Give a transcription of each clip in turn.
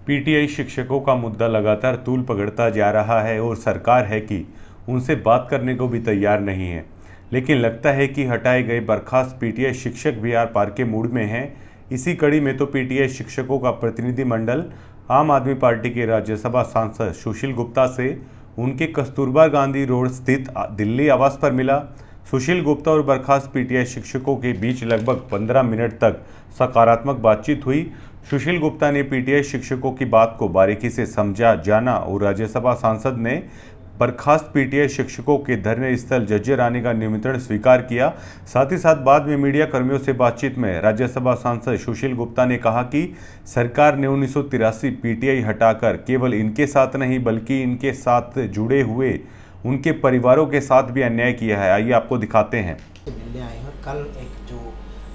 PTI शिक्षकों का मुद्दा लगातार तूल पकड़ता जा रहा है और सरकार है कि उनसे बात करने को भी तैयार नहीं है। लेकिन लगता है कि हटाए गए बर्खास्त पीटीआई शिक्षक भी आर पार के मूड में हैं। इसी कड़ी में तो पीटीआई शिक्षकों का प्रतिनिधिमंडल आम आदमी पार्टी के राज्यसभा सांसद सुशील गुप्ता से उनके कस्तूरबा गांधी रोड स्थित दिल्ली आवास पर मिला। सुशील गुप्ता और बर्खास्त पीटीआई शिक्षकों के बीच लगभग 15 मिनट तक सकारात्मक बातचीत हुई। सुशील गुप्ता ने पीटीआई शिक्षकों की बात को बारीकी से समझा जाना और राज्यसभा सांसद ने बर्खास्त पीटीआई शिक्षकों के धरने स्थल जज्जर आने का निमंत्रण स्वीकार किया। साथ ही साथ बाद में मीडिया कर्मियों से बातचीत में राज्यसभा सांसद सुशील गुप्ता ने कहा कि सरकार ने 1983 पीटीआई हटाकर केवल इनके साथ नहीं बल्कि इनके साथ जुड़े हुए उनके परिवारों के साथ भी अन्याय किया है। आइए आपको दिखाते हैं। मिलने आए हैं और कल एक जो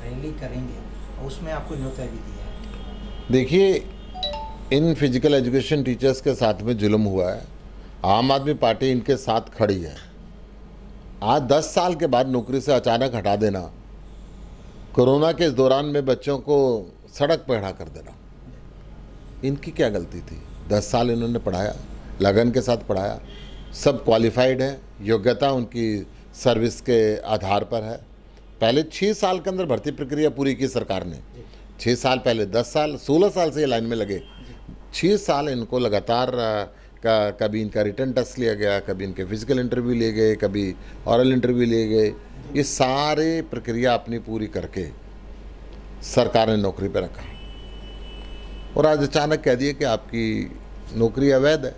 रैली करेंगे उसमें आपको न्योता भी दिया है। देखिए, इन फिजिकल एजुकेशन टीचर्स के साथ में जुल्म हुआ है। आम आदमी पार्टी इनके साथ खड़ी है। आज 10 साल के बाद नौकरी से अचानक हटा देना, कोरोना के इस दौरान में बच्चों को सड़क पर खड़ा कर देना, इनकी क्या गलती थी? 10 साल इन्होंने पढ़ाया, लगन के साथ पढ़ाया, सब क्वालिफाइड है, योग्यता उनकी सर्विस के आधार पर है। पहले 6 साल के अंदर भर्ती प्रक्रिया पूरी की सरकार ने। 6 साल पहले 10 साल 16 साल से ये लाइन में लगे। 6 साल इनको लगातार कभी इनका रिटर्न टेस्ट लिया गया, कभी इनके फिजिकल इंटरव्यू लिए गए, कभी ऑरल इंटरव्यू लिए गए। ये सारे प्रक्रिया अपनी पूरी करके सरकार ने नौकरी पर रखा और आज अचानक कह दिए कि आपकी नौकरी अवैध है।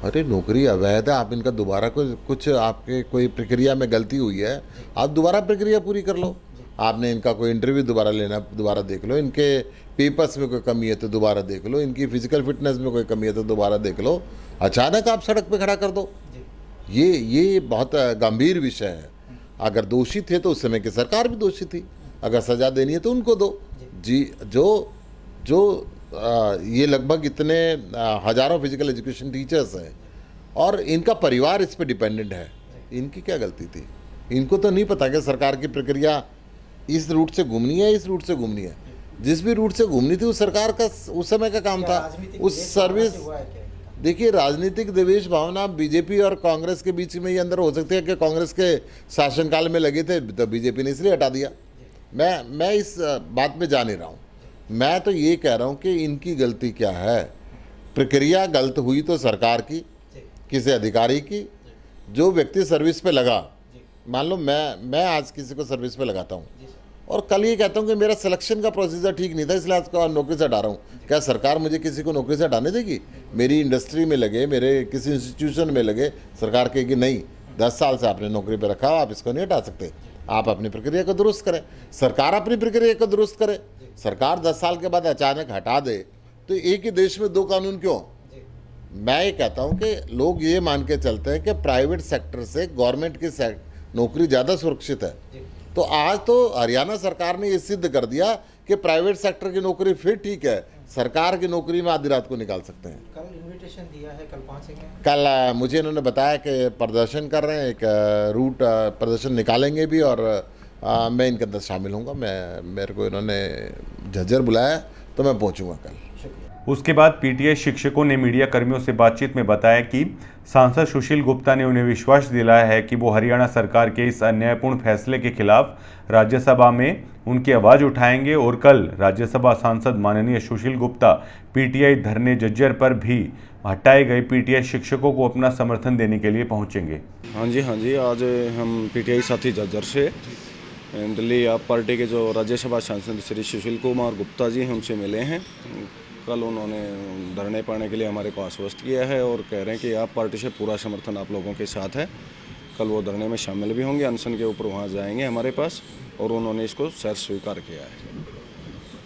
अरे नौकरी अवैध है, आप इनका दोबारा कुछ आपके कोई प्रक्रिया में गलती हुई है, आप दोबारा प्रक्रिया पूरी कर लो। आपने इनका कोई इंटरव्यू दोबारा लेना, दोबारा देख लो, इनके पेपर्स में कोई कमी है तो दोबारा देख लो, इनकी फिजिकल फिटनेस में कोई कमी है तो दोबारा देख लो। अचानक आप सड़क पे खड़ा कर दो, ये बहुत गंभीर विषय है। अगर दोषी थे तो उस समय की सरकार भी दोषी थी, अगर सज़ा देनी है तो उनको दो जी। जो ये लगभग इतने हज़ारों फिजिकल एजुकेशन टीचर्स हैं और इनका परिवार इस पर डिपेंडेंट है, इनकी क्या गलती थी? इनको तो नहीं पता कि सरकार की प्रक्रिया इस रूट से घूमनी है, इस रूट से घूमनी है। जिस भी रूट से घूमनी थी उस सरकार का उस समय का काम था, उस सर्विस। देखिए, राजनीतिक द्वेष भावना बीजेपी और कांग्रेस के बीच में ये अंदर हो सकती है कि कांग्रेस के शासनकाल में लगे थे तो बीजेपी ने इसलिए हटा दिया। मैं इस बात में जा नहीं रहा हूँ। मैं तो ये कह रहा हूँ कि इनकी गलती क्या है। प्रक्रिया गलत हुई तो सरकार की, किसी अधिकारी की। जो व्यक्ति सर्विस पे लगा, मान लो मैं आज किसी को सर्विस पे लगाता हूँ और कल ये कहता हूँ कि मेरा सिलेक्शन का प्रोसीजर ठीक नहीं था इसलिए आपको नौकरी से हटा रहा हूँ, क्या सरकार मुझे किसी को नौकरी से हटाने देगी? मेरी इंडस्ट्री में लगे, मेरे किसी इंस्टीट्यूशन में लगे, सरकार कहेगी नहीं, 10 साल से आपने नौकरी पर रखा, आप इसको नहीं हटा सकते, आप अपनी प्रक्रिया को दुरुस्त करें। सरकार अपनी प्रक्रिया को दुरुस्त करे। सरकार 10 साल के बाद अचानक हटा दे तो एक ही देश में 2 कानून क्यों? मैं ये कहता हूँ कि लोग ये मान के चलते हैं कि प्राइवेट सेक्टर से गवर्नमेंट की नौकरी ज़्यादा सुरक्षित है। तो आज तो हरियाणा सरकार ने ये सिद्ध कर दिया कि प्राइवेट सेक्टर की नौकरी फिर ठीक है, सरकार की नौकरी में आधी रात को निकाल सकते हैं। कल इनविटेशन दिया है, कल पहुंचेंगे? कल मुझे इन्होंने बताया कि प्रदर्शन कर रहे हैं, एक रूट प्रदर्शन निकालेंगे भी और मैं इनके अंदर शामिल होऊंगा। मेरे को इन्होंने झज्जर बुलाया तो मैं पहुंचूंगा कल। उसके बाद पीटीआई शिक्षकों ने मीडिया कर्मियों से बातचीत में बताया कि सांसद सुशील गुप्ता ने उन्हें विश्वास दिलाया है कि वो हरियाणा सरकार के इस अन्यायपूर्ण फैसले के खिलाफ राज्यसभा में उनकी आवाज़ उठाएंगे और कल राज्यसभा सांसद माननीय सुशील गुप्ता पीटीआई धरने जज्जर पर भी हटाए गए पीटीआई शिक्षकों को अपना समर्थन देने के लिए पहुंचेंगे। हाँ जी, आज हम पीटीआई साथी जज्जर से दिल्ली आप पार्टी के जो राज्यसभा सांसद श्री सुशील कुमार गुप्ता जी हैं उनसे मिले हैं। कल उन्होंने धरने पाने के लिए हमारे को आश्वस्त किया है और कह रहे हैं कि आप पार्टी से पूरा समर्थन आप लोगों के साथ है। कल वो धरने में शामिल भी होंगे, अनशन के ऊपर वहाँ जाएंगे हमारे पास और उन्होंने इसको सर स्वीकार किया है।